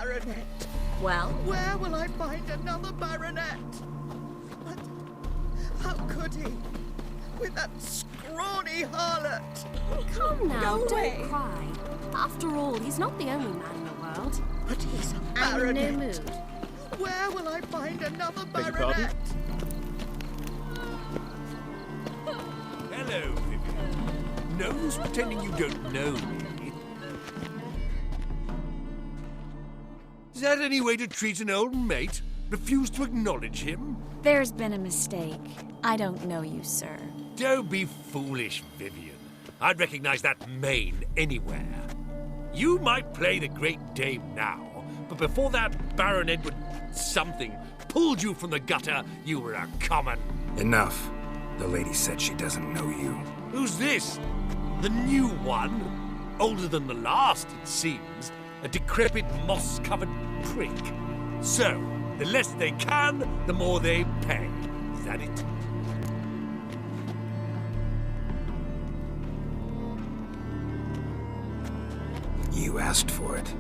baronet. Well? Where will I find another baronet? But how could he? With that scrawny harlot. Come now, Go don't away. cry. After all, he's not the only man in the world. But he's a I'm in baronet. no mood. Where will I find another Beg your pardon? baronet? Hello, Vivian. No use pretending you don't know me. Is that any way to treat an old mate? Refuse to acknowledge him? There's been a mistake. I don't know you, sir. Don't be foolish, Vivian. I'd recognize that mane anywhere. You might play the great dame now, but before that Baron Edward something pulled you from the gutter, you were a common. Enough. The lady said she doesn't know you. Who's this? The new one? Older than the last, it seems. A decrepit, moss-covered prick. So, the less they can, the more they pay. Is that it? You asked for it.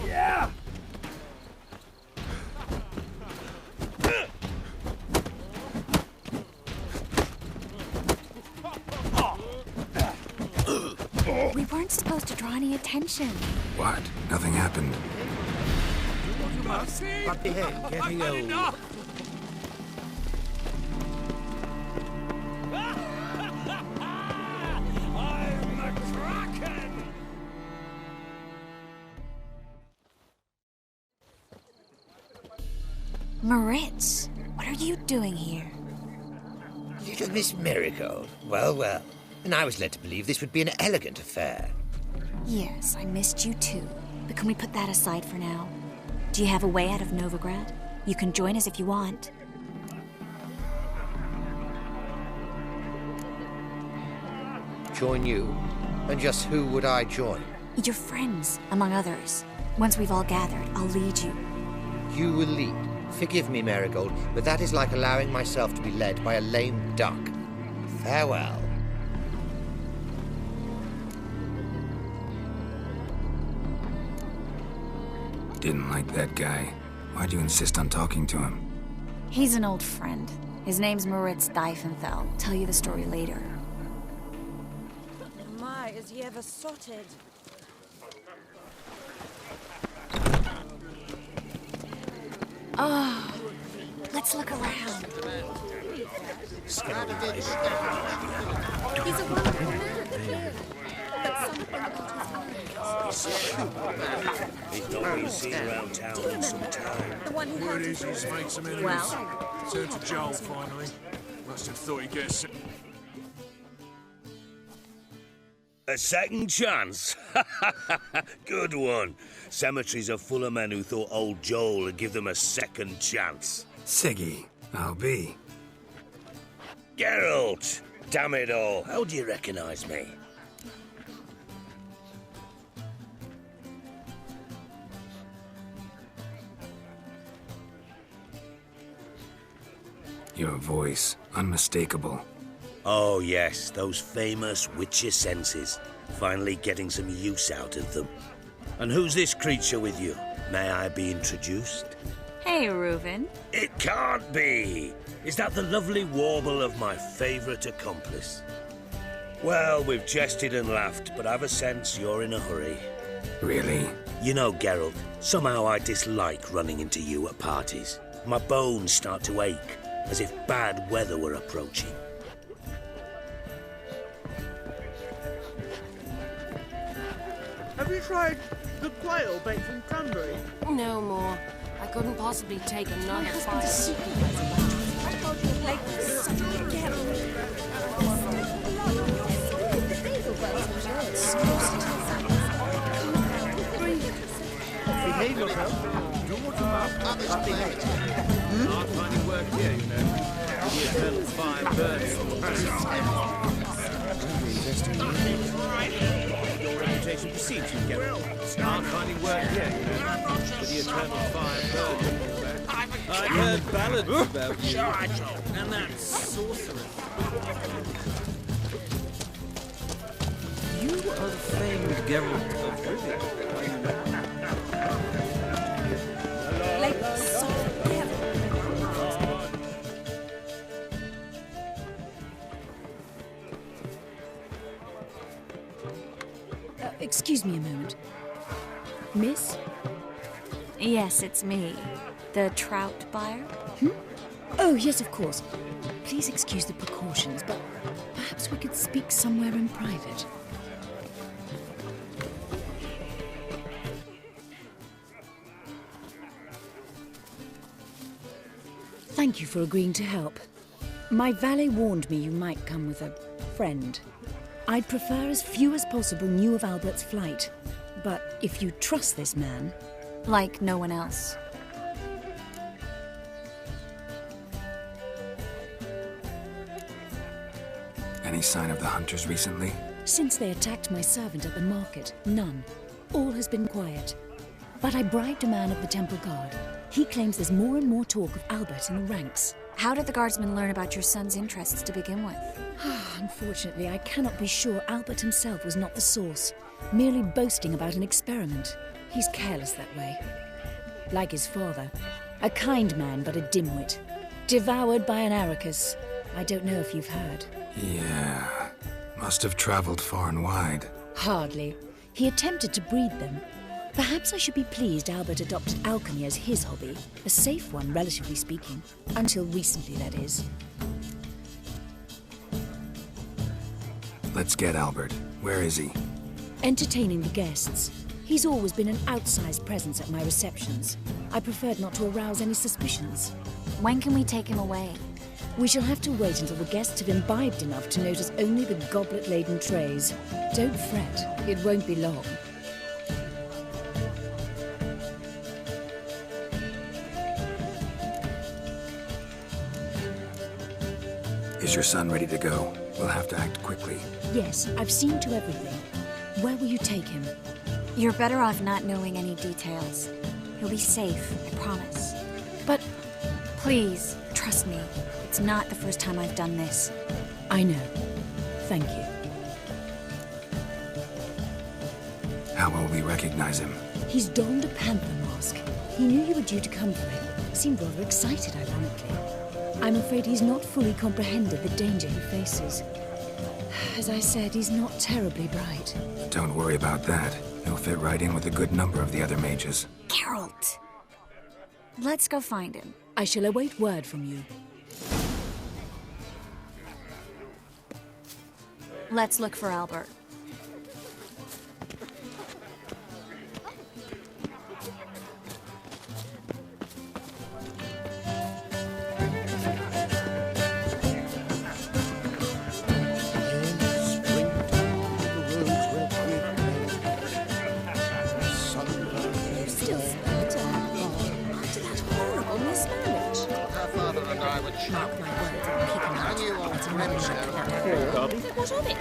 Yeah! We weren't supposed to draw any attention. What? Nothing happened. But behave, getting old. Enough! I'm a kraken! Moritz, what are you doing here? Little Miss Marigold. Well, well. And I was led to believe this would be an elegant affair. Yes, I missed you too. But can we put that aside for now? Do you have a way out of Novigrad? You can join us if you want. Join you? And just who would I join? Your friends, among others. Once we've all gathered, I'll lead you. You will lead. Forgive me, Marigold, but that is like allowing myself to be led by a lame duck. Farewell. Didn't like that guy. Why'd you insist on talking to him? He's an old friend. His name's Moritz Diefenfeld. Tell you the story later. My, is he ever sotted? Oh, let's look around. He's a wonderful man, but something about his eyes. He's not been seen around town in some time. The one who Word held is his he's made some enemies. Well? Turned to Joel finally. Must have thought he'd get A second chance? Good one. Cemeteries are full of men who thought old Joel would give them a second chance. Siggy, I'll be. Geralt! Damn it all, how do you recognize me? Your voice, unmistakable. Oh yes, those famous witcher senses. Finally getting some use out of them. And who's this creature with you? May I be introduced? Hey, Reuven. It can't be! Is that the lovely warble of my favourite accomplice? Well, we've jested and laughed, but I've a sense you're in a hurry. Really? You know, Geralt, somehow I dislike running into you at parties. My bones start to ache, as if bad weather were approaching. Have you tried the quail baked from cranberry? No more. I couldn't possibly take another bite. Behave yourself. Do what you must. But behave. hard finding work here, you know. The eternal fire burns. Your reputation precedes you, Geralt. Hard finding work here, you know. But the eternal fire burns. I've heard ballads about you. And that sorceress. You are the famed Geralt of Rivia. Excuse me a moment. Miss? Yes, it's me. The trout buyer? Oh, yes, of course. Please excuse the precautions, but perhaps we could speak somewhere in private. Thank you for agreeing to help. My valet warned me you might come with a friend. I'd prefer as few as possible knew of Albert's flight. But if you trust this man... Like no one else. Any sign of the hunters recently? Since they attacked my servant at the market, none. All has been quiet. But I bribed a man of the Temple Guard. He claims there's more and more talk of Albert in the ranks. How did the guardsmen learn about your son's interests to begin with? Unfortunately, I cannot be sure Albert himself was not the source, merely boasting about an experiment. He's careless that way. Like his father. A kind man, but a dimwit. Devoured by an Aristocracy. I don't know if you've heard. Yeah. Must have traveled far and wide. Hardly. He attempted to breed them. Perhaps I should be pleased Albert adopted alchemy as his hobby. A safe one, relatively speaking. Until recently, that is. Let's get Albert. Where is he? Entertaining the guests. He's always been an outsized presence at my receptions. I preferred not to arouse any suspicions. When can we take him away? We shall have to wait until the guests have imbibed enough to notice only the goblet-laden trays. Don't fret. It won't be long. Is your son ready to go? We'll have to act quickly. Yes, I've seen to everything. Where will you take him? You're better off not knowing any details. He'll be safe, I promise. But... Please, trust me. It's not the first time I've done this. I know. Thank you. How will we recognize him? He's donned a Panther mask. He knew you were due to come for him. Seemed rather excited, ironically. I'm afraid he's not fully comprehended the danger he faces. As I said, he's not terribly bright. Don't worry about that. He'll fit right in with a good number of the other mages. Geralt! Let's go find him. I shall await word from you. Let's look for Albert. What of it?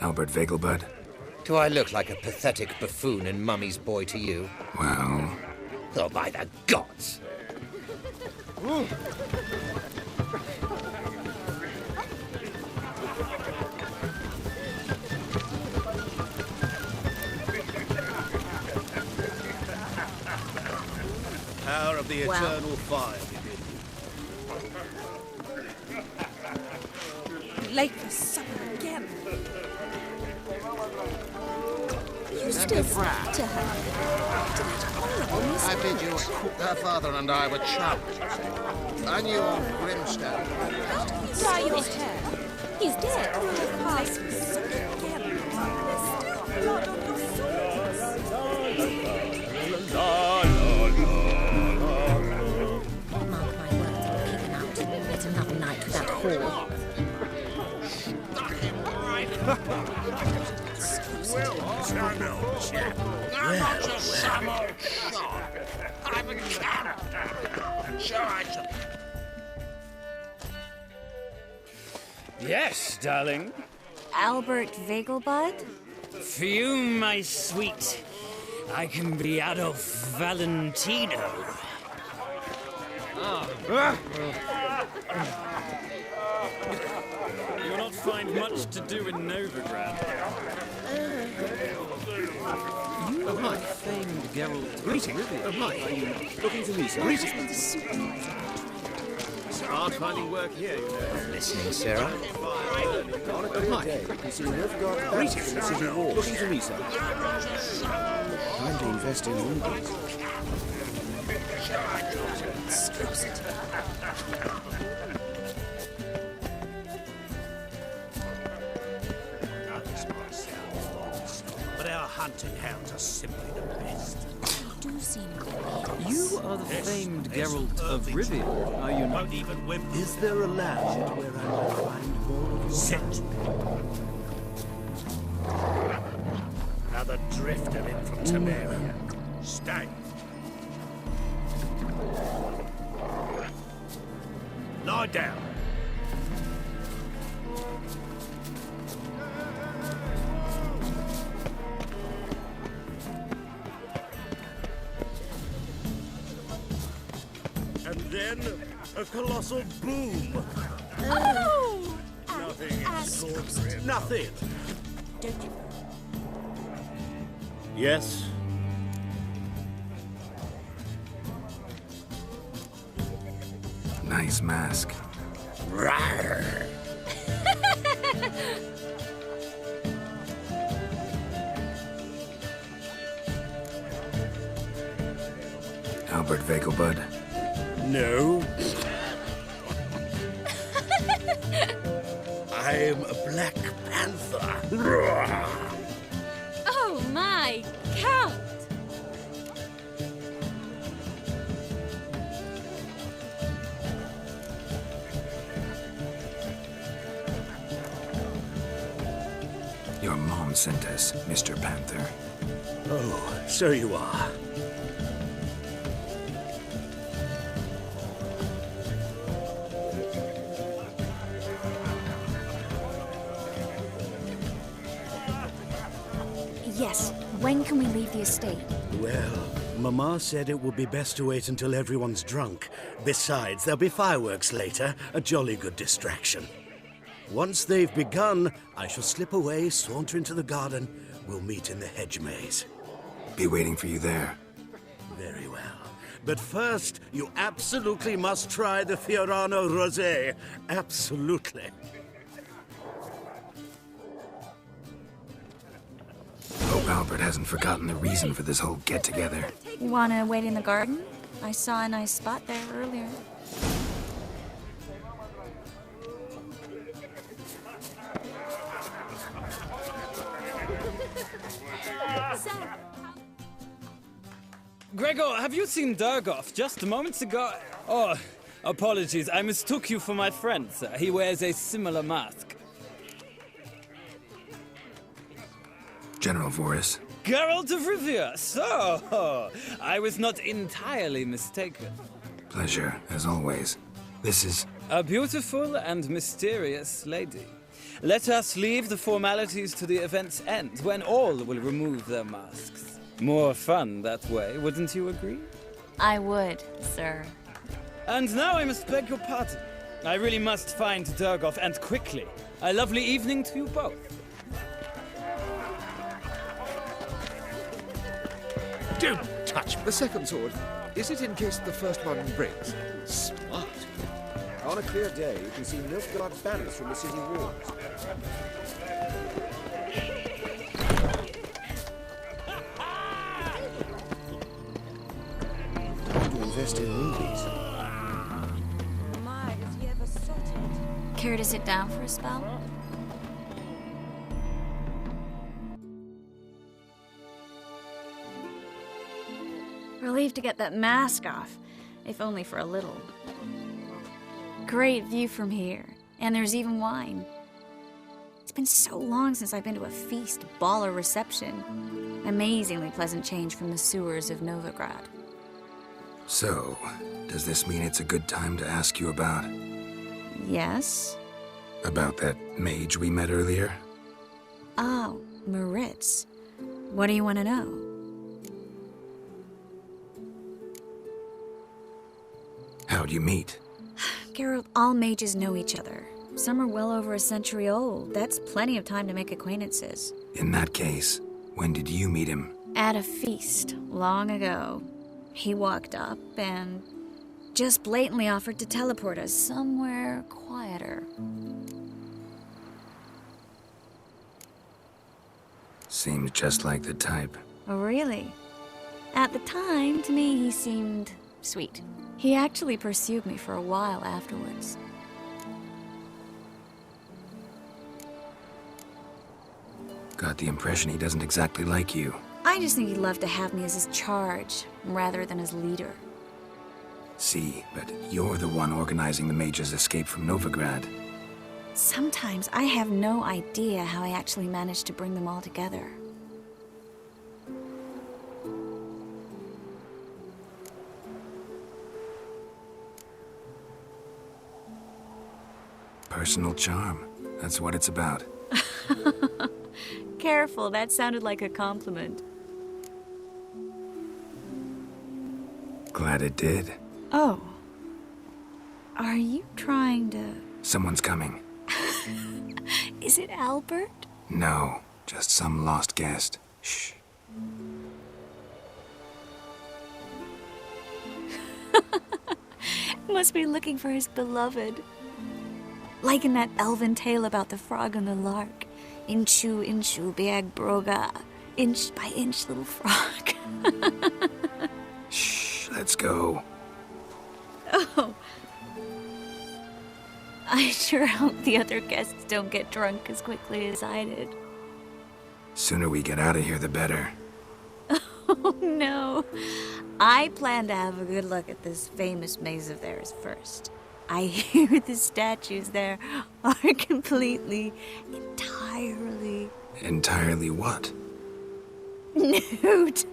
Albert Vegelbud? Do I look like a pathetic buffoon and Mummy's boy to you? Well... Oh, by the gods! Power of the eternal fire within. Late for supper again. You still speak to her. To that horrible Miss I bid you. Her father and I were chums. I knew old Grimstone. Dye your hair. He's dead. Late for supper again. There's still blood on your swords. Mark my words, we'll kick him out. It's another night with that whore. I'm not just some old shot. I'm a character. Sure, I should. Yes, darling. Albert Vegelbud? Fume, my sweet. I can be Adolf Valentino. You'll not find much to do in Novigrad. You are my famed Geralt. Greetings. Hi. Are you looking for me, sir? Greetings. It's hard finding work here, you know. Listening, Sarah? On a clear day, you see Nilfgaard battles in the city walls. Looking for me, sir? Time to invest in rubies. But our hunting hounds are simply the best. You do seem You are the famed Geralt of Rivia, are you not? Is there a land where I might find more of your Sit. Another drifter in from Temeria. Stay. Lie down. And then a colossal boom. Oh! Nothing extraordinary. Nothing. Don't you? Yes. Nice mask. Rawr. Albert Vegelbud. No. I'm a Black Panther. Oh my, Count! Your mom sent us, Mr. Panther. Oh, so you are. Yes, when can we leave the estate? Well, Mama said it would be best to wait until everyone's drunk. Besides, there'll be fireworks later, a jolly good distraction. Once they've begun, I shall slip away, saunter into the garden. We'll meet in the hedge maze. Be waiting for you there. Very well. But first, you absolutely must try the Fiorano Rosé. Absolutely. Hope Albert hasn't forgotten the reason for this whole get-together. Wanna wait in the garden? I saw a nice spot there earlier. Gregor, have you seen Durgoff just moments ago? Oh, apologies. I mistook you for my friend, sir. He wears a similar mask. General Voris. Geralt of Rivia! So, I was not entirely mistaken. Pleasure, as always. This is... A beautiful and mysterious lady. Let us leave the formalities to the event's end, when all will remove their masks. More fun that way, wouldn't you agree? I would, sir. And now I must beg your pardon. I really must find Durgoff, and quickly. A lovely evening to you both. Don't touch me. The second sword. Is it in case the first one breaks? Smart. On a clear day, you can see Nilfgaard banners from the city walls. Time to invest in rubies. My, is he ever sorted? Care to sit down for a spell? Relieved to get that mask off, if only for a little. Great view from here, and there's even wine. It's been so long since I've been to a feast, ball, or reception. Amazingly pleasant change from the sewers of Novigrad. So, does this mean it's a good time to ask you about... Yes? About that mage we met earlier? Oh, Maritz. What do you want to know? How'd you meet? Geralt, all mages know each other. Some are well over a century old. That's plenty of time to make acquaintances. In that case, when did you meet him? At a feast, long ago. He walked up and just blatantly offered to teleport us somewhere quieter. Seems just like the type. Oh, really? At the time, to me, he seemed sweet. He actually pursued me for a while afterwards. Got the impression he doesn't exactly like you. I just think he'd love to have me as his charge, rather than his leader. See, but you're the one organizing the mage's escape from Nilfgaard. Sometimes I have no idea how I actually managed to bring them all together. Personal charm. That's what it's about. Careful, that sounded like a compliment. Glad it did. Oh. Are you trying to... Someone's coming. Is it Albert? No, just some lost guest. Shh. Must be looking for his beloved. Like in that elven tale about the frog and the lark. Inchu, inchu, beag broga. Inch by inch, little frog. Shh, let's go. Oh. I sure hope the other guests don't get drunk as quickly as I did. Sooner we get out of here, the better. Oh, no. I plan to have a good look at this famous maze of theirs first. I hear the statues there are completely, entirely... Entirely what? Nude.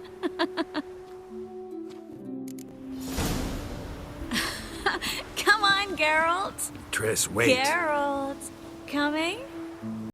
Come on, Geralt. Triss, wait. Geralt. Coming?